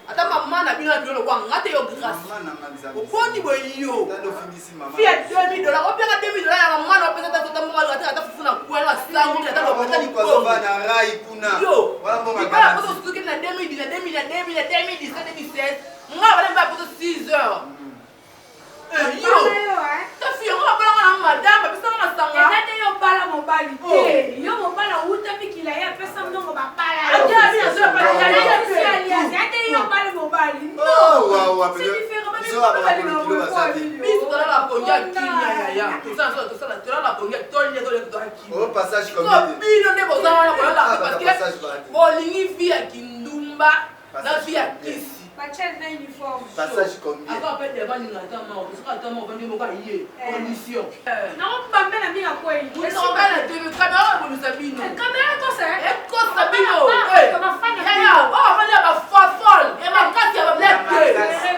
Attends, maman n'a bien le roi. Ngate yo grâce. Au point niveau yo. Fille à $2000. Au bien à $2000, maman n'a pas peut-être ta maman à ta fou na quoi la sangue à ta l'hôpital du corps. Yo. Il va pas se que na 2017, 2016. Moi va pas pour 6 heures. Yo. Ta fille on va pas madame, parce que on a sanga. Et yo bala mon bali. Yo mon bala où ta fille qui la ya fait ça non on va pas la. Ah bien sûr pas yo bala mon bali. Oh waouh, c'est différent mais ça va pas le kilo va bis dans la ponya kinya. Tout ça dans la ponya tolé au passage comme bino ne bozana la parce que bolingi via kindumba na via kisi. Pachel na uniforme. Passage combien? Avant appelle des vannes na tama, on sera tama on va dire moka yé condition. Non pas même la mia quoi. Vous sont pas la télé caméra pour nous sabino. Caméra quoi ça? Et quoi sabino? Comment faire? Oh, on va dire ba folle. Et ma carte va blague.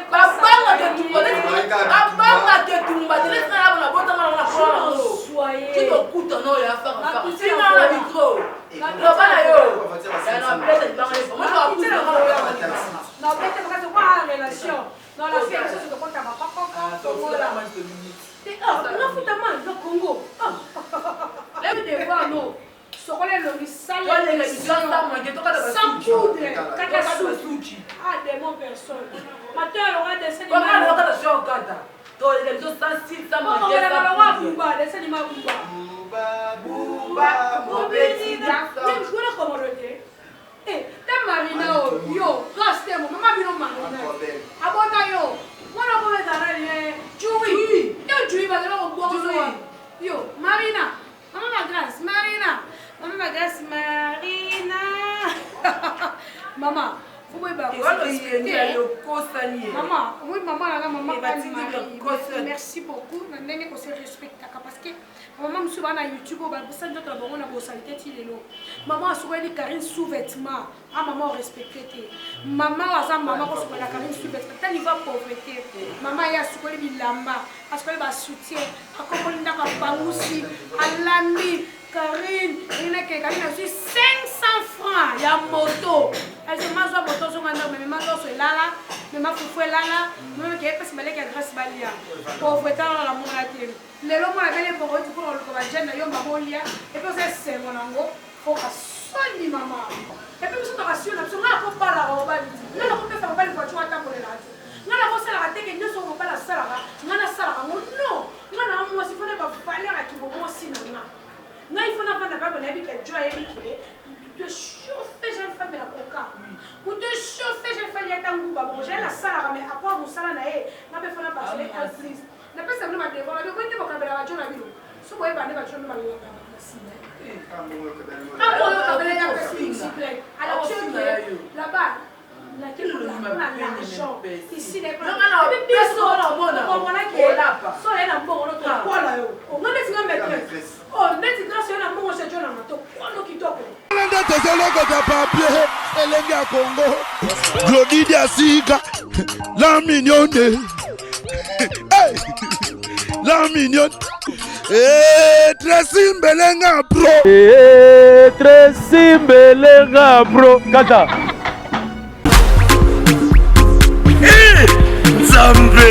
Ba banga de tumba. Ba banga de tumba. Tu laisses là la bota na la soyez. Tu te coûte non ya faire faire. Sinon la micro. Non pas là yo. Ça na plaît de parler. Moi je vais pousser la non, peut-être que c'est quoi la relation? Non, la fille, elle se compte à ma papa. Non, faut demander le Congo. Lève des voix, non. Sur le sale. Sans poudre. Kakasuchi. Ah, des bons personnes. Maintenant, elle aura des scènes. Comment elle aura des choses au Kata? Toi, les gens sensibles, ça m'a dit. Elle aura Bouba, des scènes de Bouba, mon petit garçon. Je connais comment le dire. Eh, t'es Marina, yo, restez moi, maman bino Marina. Abota yo, moi la bonne dans les Joui. Yo Joui va là au bois. Yo, Marina. Maman ma grâce, Marina. Maman ma grâce, Marina. Maman, faut me battre. Maman, oui maman là maman. Merci beaucoup. Nene ko se respecte parce que maman me souvent na YouTube au ça notre bon on a beau salité tilelo. Maman souvent ni Karine sous-vêtement. Ah maman respecté. Maman aza maman ko souvent la Karine sous-vêtement. Tant il va pauvreté. Maman ya souvent bilamba parce que ba soutien. Akomoli ndaka bangusi alami Karine, il est que Karine a reçu 500 francs. Il y a moto. Elle se mange moto sur un homme, mais maman sur là, mais ma foufou est là, même qui est pas si malé qu'elle grâce balia. Pauvreté dans la mourate. Les lois la belle pour du coup on le va gêner yo mamolia et puis c'est mon ango faut que soigner maman. Et puis nous sommes rassurés, nous sommes pas la roba. Nous n'avons pas faire une voiture à temps pour les radio. Nous n'avons pas la tête que nous sommes pas la salle. Nous n'avons pas non. Nous n'avons pas si faut pas valeur à qui vous aussi non. Non, il faut pas que tu te chauffer, j'ai fait la coca. Pour te chauffer, j'ai fait les tangou. Bon, j'ai la salle, mais à quoi vous salez, n'a pas fait la passer en plus. N'a pas simplement de voir. Le point de vue de la radio, la vie. Si vous voyez pas de voiture, nous allons la alors, tu es là-bas. L'argent. Ici, les gens. Glodidia Sika, la mignonne. La mignonne. Tracy Mbelenga bro. Tracy Mbelenga bro. Kata. Zambe.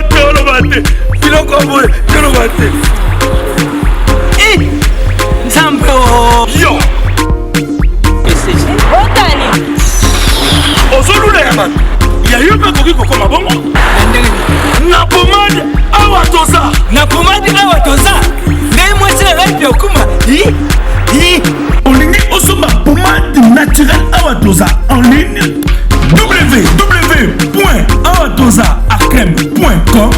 Tolobate. Kilokobo. Tolobate. Zambe o. Yo. Otani. Ozolula yaman. Ya yupa kokiko koma bongo. Na pomade awatoza. Na pomade awatoza. Ngai mwese radio kuma. Olingi osoma pomade naturelle awatoza en ligne. www.awatozaakrem.com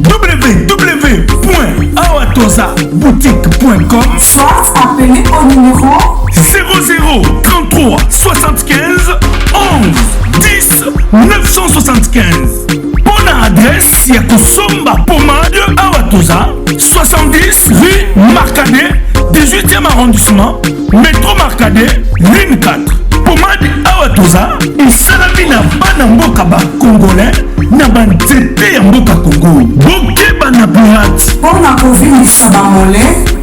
www.awatozaboutique.com Soit appelé au numéro 00 33 75 11 10 975. Bonne adresse, il y a Kosomba Pomade Awatoza 70 rue Marcadet 18e arrondissement métro Marcadet ligne 4. Pomade Awatoza esalami na bana mboka ba congolais na banzete ya mboka Congo bokeba na pirate mpona kovilisa bamole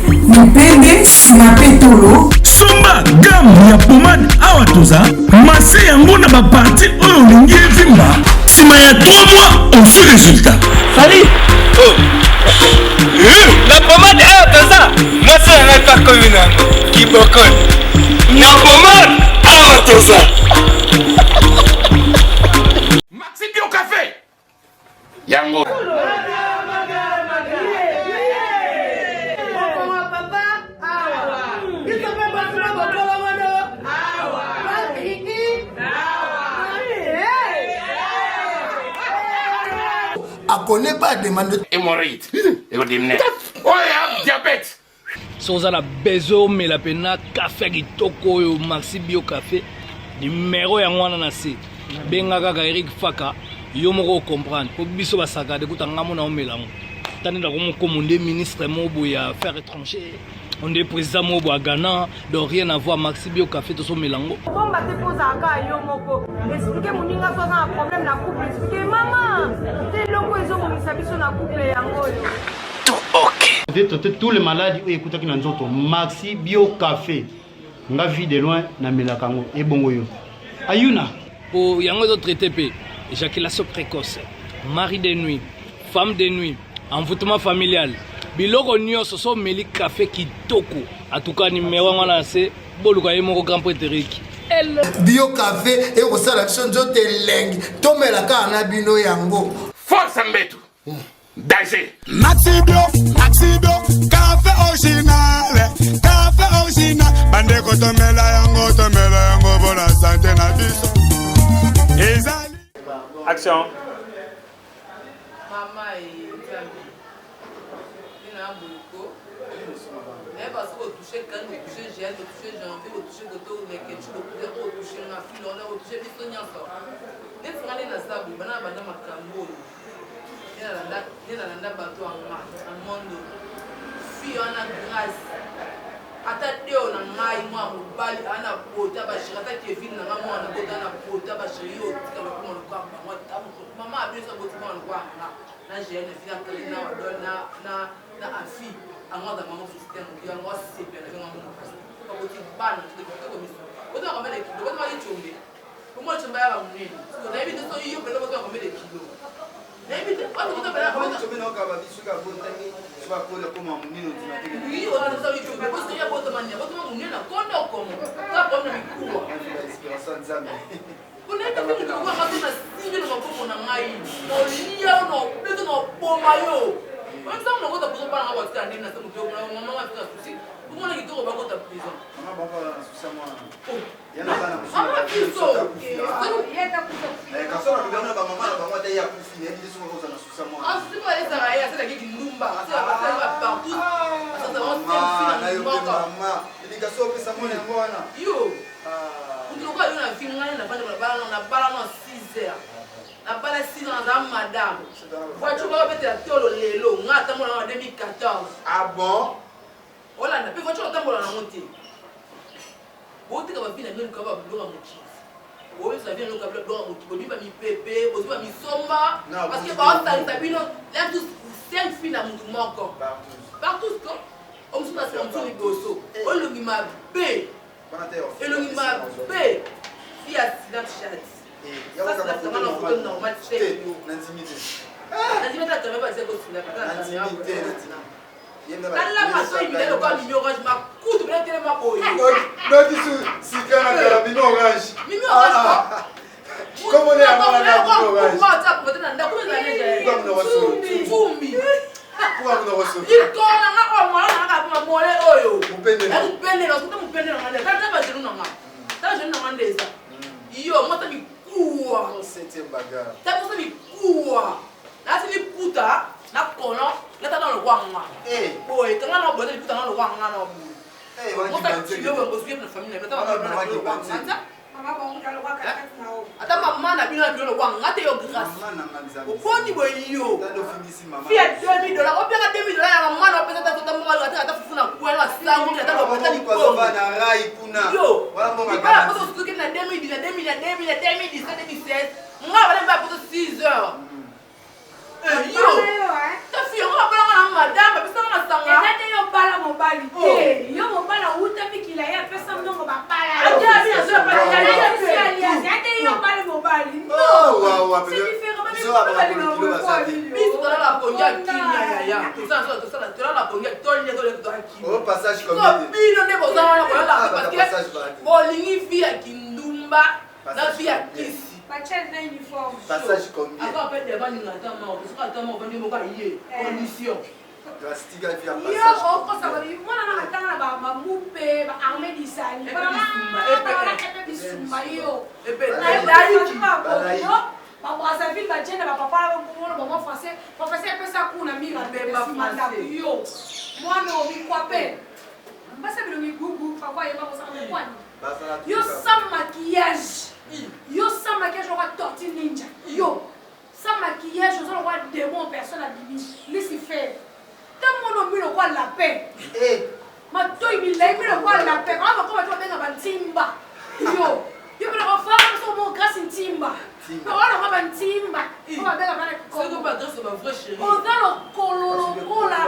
mipende na petolo somba gamme ya pomade awa toza mase yango na baparti oyo olingi evimba nsima ya 3 mois on fait résultat. Salut. La pommade awa toza mase yango epa komi nango kibokon na pommade awa toza Maxi Bio Café yango connaît pas demande hémorroïde et on dit diabète. Soza la bezo mais la pena café kitoko yo Maxi Bio Café numéro ya ngwana na se benga kaka Eric Faka yo moko comprendre po biso basaka de kutanga mona o melango tani da ko commander ministre mobo ya affaires étrangères on est président mobo à Ghana donc rien à voir Maxi Bio Café to so melango bon ba te posa ka yo moko expliquer moninga so na problème na couple expliquer maman te longo ezo mo misabiso na couple yango yo tous les malades écoutez qui n'ont Maxi Bio Café nga vie de loin na melakango et bongo yo ayuna pour yango de traiter pe éjaculation précoce mari de nuit femme de nuit envoûtement familial biloko nyonso so meli café kitoko en tout cas numéro ngana c'est boluka yemo grand prétérique Bio Café et au selection de lengue tomelaka na bino yango Force mbetu danger Maxi Bio café original bande ko tomela yango bona santé na biso ezali action mama et Zambi ina buko mais parce que toucher quand toucher j'ai toucher janvier toucher goto mais que tu peux toucher na filo na toucher biso nyonso ne fangane na sabu bana makambo nena bato en monde fille on a grâce ata deo na ngai mwa mobali ana pota bashira ata Kevin na ngai mwa na pota na pota bashiri yo tika na kuma kwa mwa tamu mama abisa boti kwa na jeune fille akali na wadol na afi angwa da mama system ngi angwa sepe na ngwa mwa kwa boti bana ndiko ko miso boti ngwa mele kilo boti mali chombe kumwa chomba ya munene so na hivi so hiyo pele boti ngwa mele kilo na hivi watu kuta pele kwa chombe na kwa bisu ka bontangi kwa kule kama munene tunataka hiyo watu sasa hiyo chombe boti ya boti manya boti ngwa munene kondo komo kwa kwa mikubwa inspiration zangu kuna kitu kikubwa kama na sinyo na mabomo na ngai olia no beto no bomba yo wanza mnakota kuzopa na watu kandi na sema kwa mama wangu afika kumona kitoko bakota prison mama baba anasusa mwana yana bana mama kiso yeta kusofi kasoro ndio ba mama na bamwa ya kufi ni ndizo kwa za nasusa mwana asipo esa raya sasa kiki ndumba sasa ba partout sasa on na yo mama ili kasoro pesa mwana mwana yo Uturuka yuna finga na bala na 6h. Na bala 6h na madame. Voiture va peut-être tolo lelo, ngata mona en 2014. Ah bon? Ola na pe voiture tambola na monter. Bote ka ba bina ngeni ka ba bloga mochi. Oyo ça vient le ka bloga mochi, bo ba mi pepe, bo ba mi somba parce que ba on ta bino, là tous 5 filles na mutu moko. Partout quoi? On se passe en tout rigoso. On le ma bé. Et le m'a bé, il y a Snapchat. Ça, c'est la photo normale. L'intimité. L'intimité, tu n'as pas dit que tu n'as pas dit. Dans la façon, il me dit que Mimi Orange m'a coûté, mais il m'a beau. Non, tu sais, si tu as Mimi Orange. Mimi Orange. Comment on est à Mimi Orange? Comment tu as peut-être un d'accord avec la Fumbi. Fumbi. Pourquoi vous ne recevez pas? Il tourne à moi, on a molé oyo. Vous peinez là. Vous peinez là, vous peinez là. Quand tu vas chez nous, ça je n'en ai pas. Yo, moi t'as mis quoi? Septième bagarre. T'as pas mis quoi? Là c'est les puta, là colon, là t'as dans le roi moi. Eh. Boy, quand on a bonné les puta dans le roi moi là. Eh, moi tu veux me construire une famille, là t'as dans le roi moi. Ata mama na bino bino kwa ngate yo grâce. Oponi boyo. Fiat $2000. Opera $2000 ya mama na pesa tata mama ata fufuna kwa na sangu ata lopeta ni kwa na rai kuna. Yo. Wala mbonga gana. Kwa sababu tukina 2016. Moi wala mba poto 6 heures. Yo. Ta fille on va pas na madame pesa na sanga. Ata yo bala mobali te yo mobali awuta mikila ye apesa mbongo bapala yo mobali mobali bolingi fi ya kindumba na fi ya kisi bachel na uniforme passage combien encore peut devant une attama parce que attama on dit moka yé condition drastique à faire yo passage oko ça va dire mwana na katanga ba mamupe ba armée d'Israël ba bisumba yo ba Brazzaville ba jenda ba papa ba mwana ba français professeur pesa kuna mira beba français yo mwana obi kwape mbasa bilongi gugu papa yeba ko sa kwani yo sans maquillage yo sans maquillage on va tortue ninja yo sans maquillage on va démon personne à bibi Lucifer tant mon homme le quoi la paix ma toi il est le quoi la paix on va comment tu vas bien ba timba yo yo me le faire sur mon grâce timba on va ba timba on va bien ba c'est que pas grâce ma vraie chérie on va le cololo cola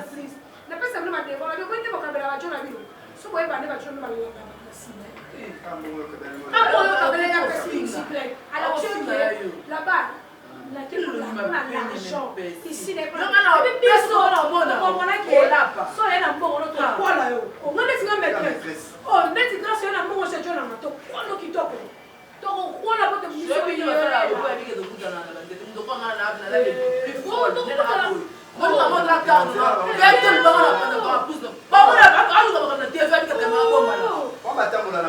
triste. Napesa mna madevona, yo kwende bakabela bajona bilo. So boye bane bajona balala basine. Alors tu es là-bas. La l'argent ici les gens so ena mbongo no to kola yo o ngone singa maîtresse o neti grâce ena mbongo se jona to kono kitoko to kola pote muso yo la ko abi ke do kutana na bande ndo ko ngana na la le fo do kutana mo na la carte ya to ba na ba plus do ba mo na ba alu ba na TV ka kama bomba na on va tambo la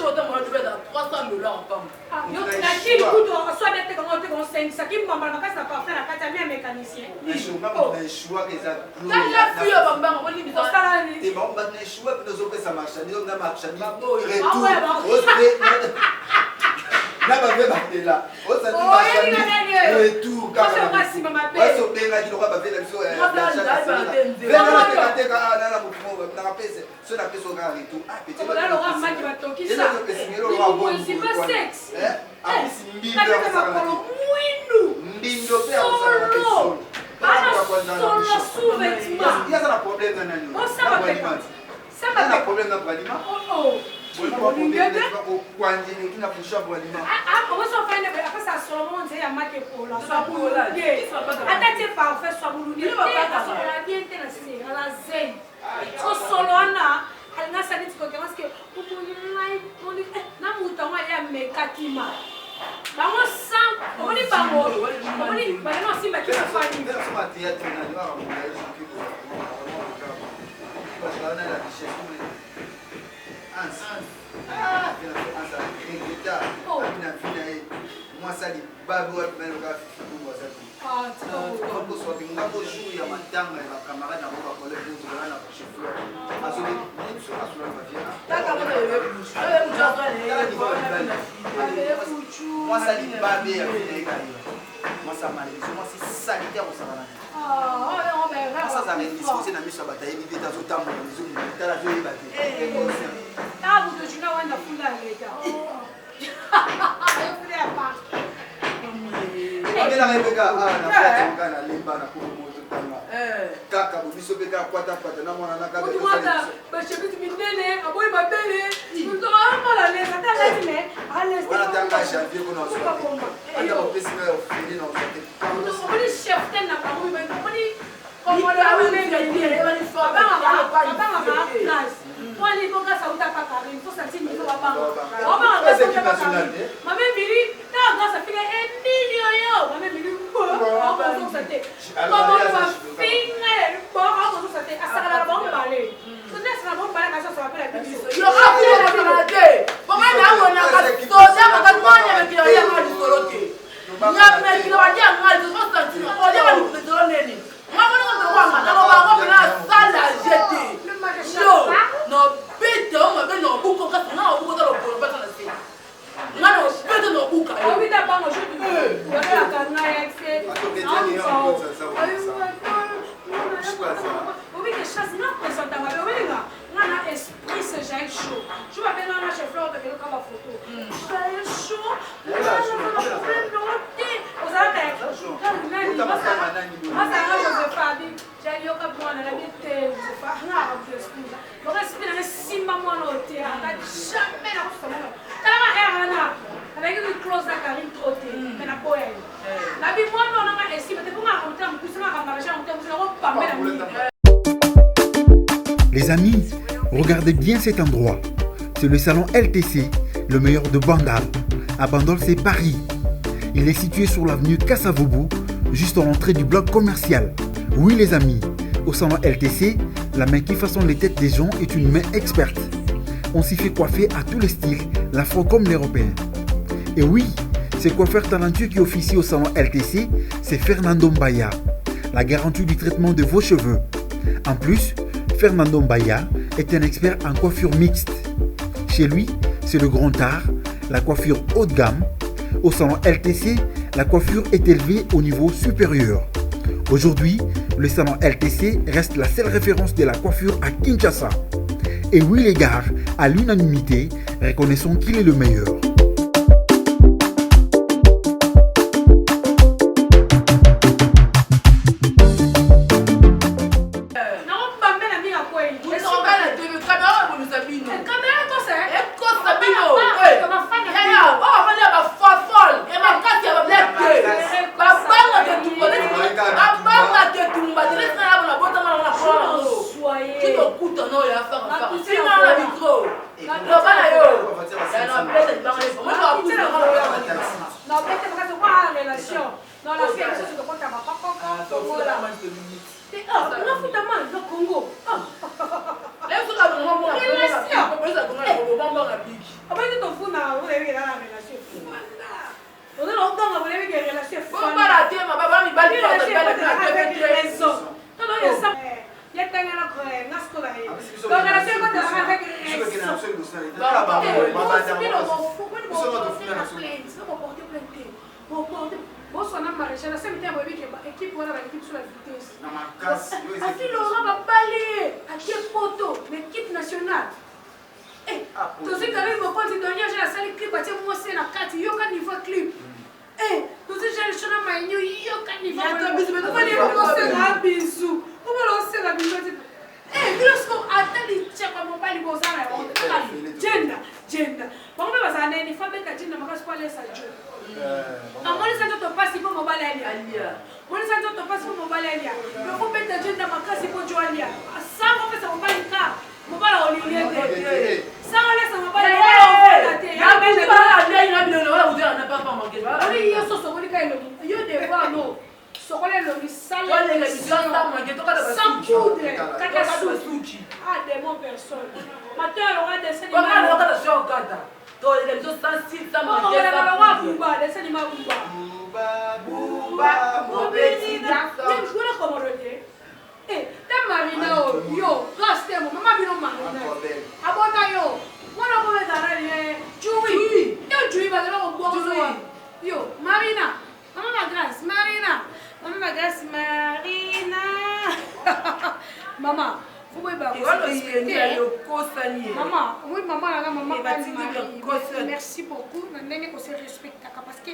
autant moi je vais dans 300 $. Nakili kuto soit d'être comme on 5 ça qui m'a pas ça pas faire la carte à mécanicien. Je suis pas pour les choix que ça. Dans la fille bamba on dit bizarre. T'es bon pas les choix que nous autres ça marche. Nous on a marché. Là va faire battre là. On s'est dit marché. Retour car. Ouais, so benga qui aura pas fait la mission. Ceux-là qui sont en retour. Ah, petit. Là, Laurent Maki va toquer ça. C'est pas sexe. Il y a un problème dans l'animation. Ça va problème dans l'animation. Moi ça dit babou mais le gars pour ça comme soit bien on joue ya matanga ya camarade na kwa kole pour na na chef parce que ni sur la moi ça dit babé moi ça malheureusement moi c'est sanitaire au savana ça ça met disposer na mission bataille vite dans autant de maison dans la vie babé ah vous de juna wanda funda leta Ela rebeka na fata ngana limba na kumoto tanga. Kaka bubiso beka kwata na mwana na kabe. Mwana ba chebiti mindele aboy mabele. Mto mala le kata letime. Ale wana tanga janvier ko na so. Anda ba pesi na ofili na ofili. Mto chef ten na ba mwe moni como la wele ngeli wali fo ba class. Wali ko ka sauta paka rin fo santi ni ko ba ba. O ba ka sauta paka. Mame biri na ga sa file yo, mame biri ko. O ba so sate. Ko ba finga bo o so sate asara ba mbale. So na sara ba mbale ka so apela biso. Yo apela na finate. Bonga na wona ka so ja ka mwanya me kilo ya ngali soroke. Nya me kilo wa ja ngali so santi. O ja ngali ko do neni. Mama no ko wa na ba na sala jete. Yo, no bete o ma be no buko ka na o buko do ko ba na se. Ngano bete no buka. O bi da ba mo shobi. O da ka na exe. O bi que chasse na presenta ma be nga. Ngana esprit ce j'ai chaud. Je m'appelle Nana chef fleur de comme ma photo. J'ai chaud. Vous avez Les amis, regardez bien cet endroit. C'est le salon LTC, le meilleur de Bandal. À Bandol, c'est Paris. Il est situé sur l'avenue Kassavobo, juste à l'entrée du bloc commercial. Oui les amis, au salon LTC, la main qui façonne les têtes des gens est une main experte. On s'y fait coiffer à tous les styles, l'afro comme l'européen. Et oui, ce coiffeur talentueux qui officie au salon LTC, c'est Fernando Mbaya, la garantie du traitement de vos cheveux. En plus, Fernando Mbaya est un expert en coiffure mixte. Chez lui, c'est le grand art, la coiffure haut de gamme. Au salon LTC, la coiffure est élevée au niveau supérieur. Aujourd'hui, le salon LTC reste la seule référence de la coiffure à Kinshasa. Et oui les gars, à l'unanimité, reconnaissons qu'il est le meilleur. vous avez la relation. On a longtemps que vous avez une relation. Bon, pas la tête, ma maman, il va dire avec raison. Non, non, il y a ça. Il y a tellement de donc, la relation avec l'équipe nationale. Tu sais quand même quand tu donnes j'ai la salle clip à moi c'est la carte yo quand il faut clip. Tu sais j'ai le chemin maïno yo quand il faut. On va les lancer un bisou. On va lancer la bisou. Lorsqu'on attend les tchèques comme pas les beaux arts gender. Bon mais parce que il faut mettre gender mais pas laisser ça Dieu. Moi les gens te passe pour mobile alia. Moi les gens te passe pour mobile alia. Mais faut mettre gender mais kasi pour Joalia. Ça on fait ça on va le cas. Mon père a oublié ça on laisse mon père Marina, yo, last time, Mama Bino Marina. Abona yo, what about that? Chewy, you but no yo, Marina, Mama Grace, Marina, Mama. Maman, oui, maman, merci beaucoup. Parce que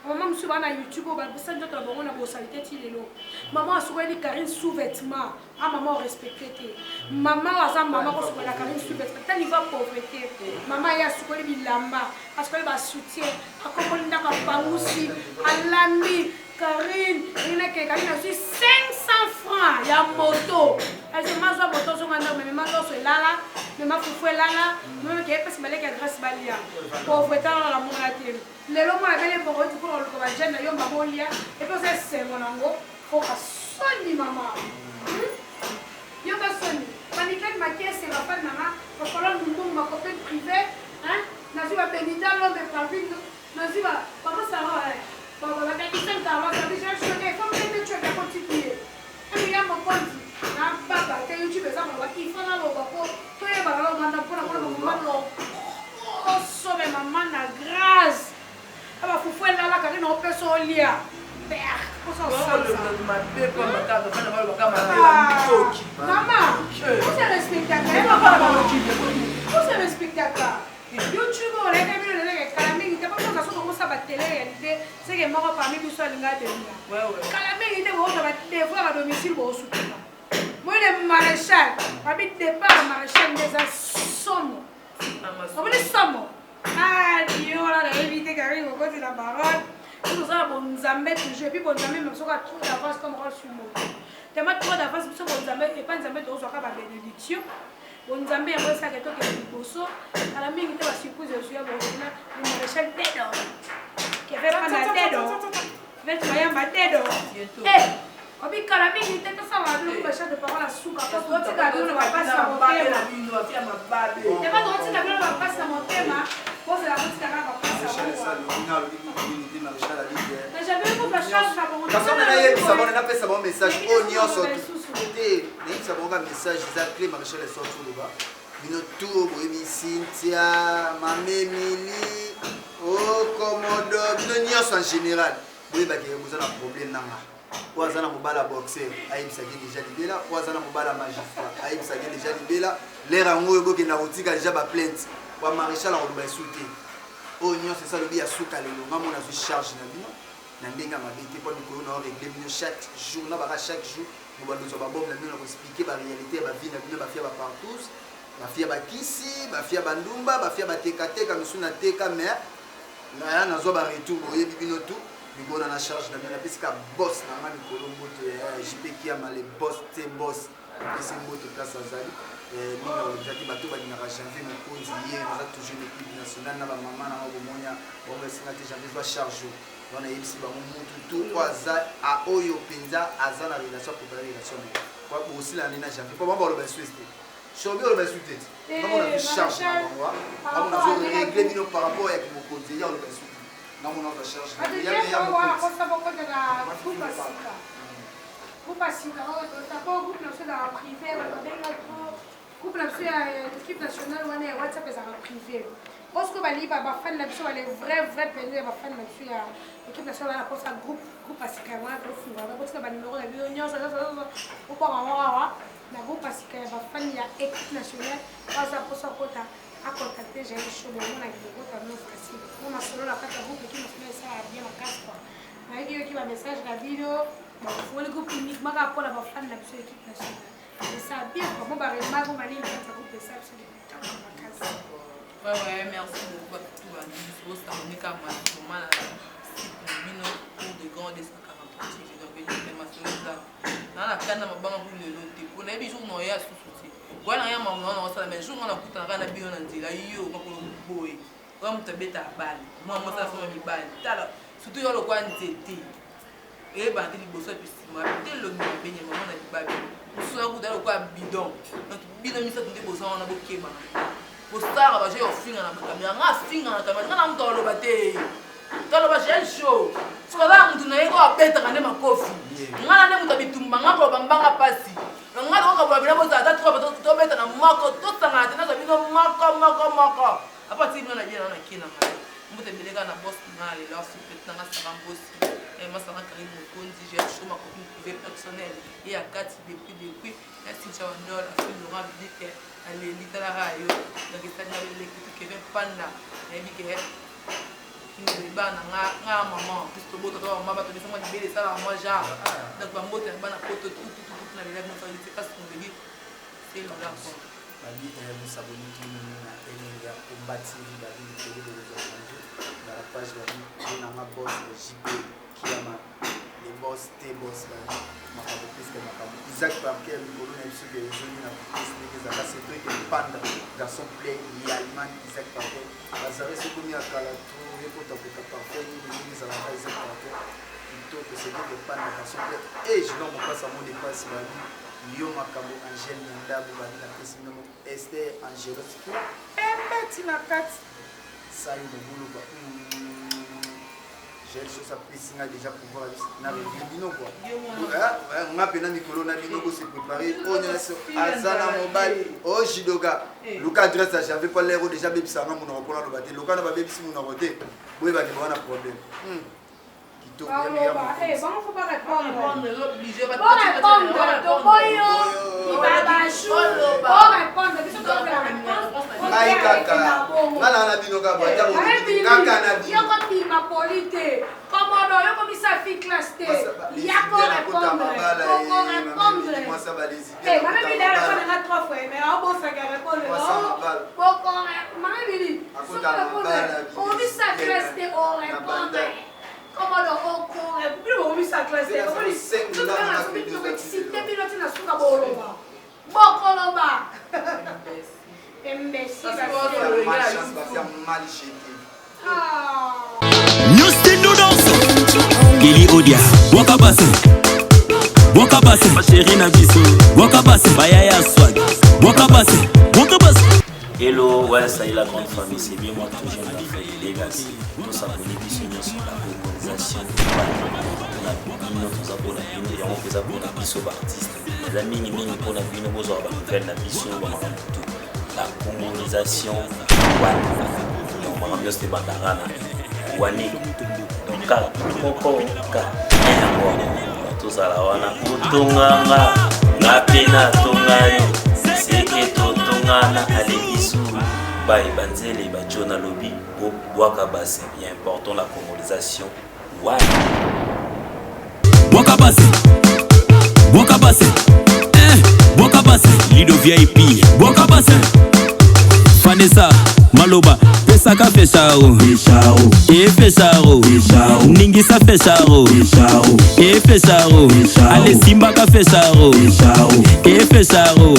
maman me souvent na YouTube, ça nous avons na bossalité tilelo. Maman a souvent dit Karine sous-vêtements. Ah maman respecté. Maman a maman ko souvent la Karine sous-vêtements. Tant niveau pauvreté. Maman ya souvent bilamba parce que ba soutien. Akomolinda ka pangusi, alami Karine, il est Karine a reçu 500 francs. Il y a moto. Elle se mange moto sur un homme, mais maman sur lala, mais ma foufou lala, même qui est parce que malgré qu'elle grâce balia. Pauvreté dans la monnaie. Les lois moi avec les pauvres tu peux le jeune yo maman lia et puis c'est mon ango faut que sonne maman. Yo ka sonne. Panique ma caisse c'est la femme maman, parce que là nous ma copine privée, hein? Nazi va bénita l'homme de parfum. Nazi va comment ça va? Papa la bénita ça va, ça dit je suis comme tu tu as continuer. Et puis ya mon compte. Na baba te YouTube ça va qui fa na lo ba ko to e ba lo manda pour maman lo. Oh sauve maman na grâce. Ah faut faire là Karine on peut solia. Maman, vous êtes respectable. Vous êtes respectable. YouTube on est venu le Calamé, il était pas comme ça sur ça télé réalité, c'est que moi parmi nous soit linga de là. Calamé il était bon ça va devoir à domicile pour soutenir. Moi le maréchal, parmi départ maréchal des assommes. On veut des sommes. Ah, Dieu, là, éviter Karine au côté de la baronne. Tout ça, bon, Zambé, toujours. Et puis, bon, Zambé, même si on a trop d'avance comme rôle sur moi. Tellement trop d'avance, parce que bon, Zambé, et pas Zambé, on soit capable de bénédiction. Bon, Zambé, après ça, que toi, qui est bosso, à la minute, tu vas supposer, je suis à bon, le maréchal Tédo. Qui fait prendre la Tédo. Fait soyer ma Tédo. Eh! Obi Calamé, il était ça, va le machin de parole à souka. Parce que tu as vu, on va passer à mon thème. Et pas de tu as vu, on va passer à mon thème. Pose la route, tu as va passer à mon thème. J'avais vu pour la charge, ça va. Parce qu'on a appelé ça bon message. Oh, n'y a pas de souci. Ça va un message, ils appellent Maréchal et sortent là-bas. Minotou, Boémi, Cynthia, Mamé, Mili, oh, Komodo, Minounios en général. Oui, bah, vous avez un problème là. Ouazana mobala boxer, aïbisa déjà libéla, ouazana mobala magistrat, aïbisa déjà libéla, l'air en haut et na rotika déjà ba plainte, ou maréchal en ba souté. Oh non, c'est ça le bien souka le maman a charge na bino, na ndenga mabete pour nous on régler bino chaque jour, na ba chaque jour, nous ba nous ba bombe na bino expliquer ba réalité ba vie na bino ba fia ba partout, ba fia ba kisi, ba fia ba ndumba, ba fia ba tekateka misuna teka mais na na zo ba retour boye bino tout. On a la charge de la boss, on a le JP qui a les boss, c'est boss, qui c'est beau de place à Zali. Nous avons déjà dit bateau va dire janvier mais pour hier nous avons toujours l'équipe nationale na ba maman na bomonia on va essayer de janvier va charger. On a ici ba mutu tout kwaza a oyo penza azana relation pour la relation. Quoi aussi la nina janvier. Pour moi le best Chobi on va insulter. Non on a charge moi. On a réglé bino par rapport avec mon côté, on va insulter. Non on va charge. Il y a groupe asika oyo groupe national ya privé babenga groupe national ya équipe nationale wana ya whatsapp ezaka privé parce que baliba bafani na biso bale vrai pene bafani na biso ya équipe nationale wana posa groupe asika wana tofunga bapotika banimero na biso nyonso okwanga wawa na groupe asika ya bafani ya équipe nationale baza posa kota acontacte Jaël Show bomona kilokota no facile mo masolo na kati ya groupe équipe nationale esala bien makasi kwa nayebi ba message na video le groupe uniquement pour la femme de l'équipe nationale. Et ça bien comment va remarquer ma ligne dans groupe ça c'est ouais merci beaucoup à tout le monde ça on est comme moi mino pour de grands de 140 donc je vais m'assurer ça dans la canne ma banque pour le lot pour les jours non ya sous-souci voilà rien maman on ça mais jour on a coûté na bio na ndila yo ko boy kwa mtabeta bali moi ça ça mi bali tala surtout yo lo kwa ntete et bah des bosses puis moi dès le moment benye maman na babi so ku dalo kwa bidon donc bidon mi sa tunde bosses on a bokema bosara ba j'ai ofinga na kamera nga finga na kamera na mto lo bate tolo ba Jaël Show so ba mtu na yeko apeta kane makofi ngana ne mtu bitumba ngako bambanga pasi ngana ko ba bila bosa ta to beta na mako to tanga tena za bino mako apa ti na bien na kina mbote belega na boss na le leur supétant na sarambosi et ma sana Karim Mokonzi Jaël Show ma copine privée personnelle et à 4 depuis merci Chawandol a fait Laurent Bidique allez litala rayo donc ça na le qui vient panda et bi que ni bana nga maman puisque boto to mama to bisema ni bele sala moi genre donc ba mbote bana poto tout na le na faire c'est pas ce qu'on dit c'est le rapport Bali vous s'abonner qui na ya combattre la vie de dans la page de ma boss JP qui a les boss T boss ma plus que ma Isaac Parker le colonel sur les jeunes na plus que ça c'est toi qui panda garçon play l'Allemagne Isaac Parker bazare ce comme ya kala tout et pour taper parfait ni ça va Isaac Parker plutôt que c'est que panda garçon play et je n'en pas ça mon dépasse ma vie yo makambo Angèle Ndabo bali na pesi nomo Esther Angelotti embeti na kati ça y est boulot ba Jaël Show ça pesinga déjà pouvoir na bino quoi on a pena mikolo na bino ko se préparer on est azana mobile o jidoga Luka adresse j'avais pas l'air déjà bebisa na mon repona lo baté Luka na ba bebisi mon roté boye ba ke bana problème Bon, faut pas répondre. L'obligé va répondre. Il va bachou. Bon répondre. Ma polité. Comment on a mis sa fille classée. Il y a qu'à répondre. Moi ça va les idées. Eh, maman il a répondu 3 fois mais on va faire répondre. Pourquoi maman il on met sa classée on répond. Comment on plus on met sa classée. Tout le monde a excité pilote na suka boloba. Bokoloba. Imbécile. New style nous danse. Kelly Odia. Wakabase. Wakabase. Ma chérie Nabiso. Wakabase. Bayaya Swag. Wakabase. Wakabase. Hello, ouais, ça y est la grande famille, c'est bien moi toujours la famille Legacy. Nous s'abonner sur la organisation. Nous abonnés, on fait abonner sur l'artiste. Les amis, nous pour la vie, nous avons fait la mission, la communisation. On va bien se battre. Wani, donc Koko, tout ça là, on a Tunganga, Napina Tungayo, c'est que Tungana, Alebisu, Baï Banzele, Bajona Lobby, Wakabase, il est important la colonisation. Wani. Wakabase, Wakabase, Wakabase, Lido VIP, Wakabase, Vanessa, Maloba. Pesaka fechao, e fechao, Ningisa fechao, e fechao, Ale Simbaka fechao, e fechao.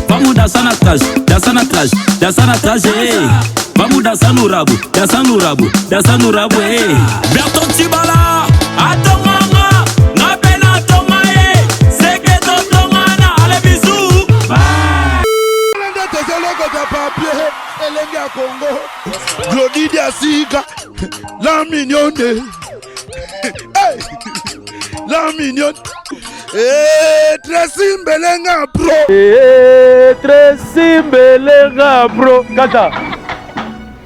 Vamos dançar na traje, dançar na traje, dançar na traje, vamos dançar no rabo, dançar no rabo, dançar no rabo, Berton Tibala, Atomanga, Napena Tomae, Seketo Tomana, Ale Bisou. ya Congo. Glody Diasika, la mignonne. Hey, la mignonne. Tracy Mbelenga bro. Tracy Mbelenga bro. Kata.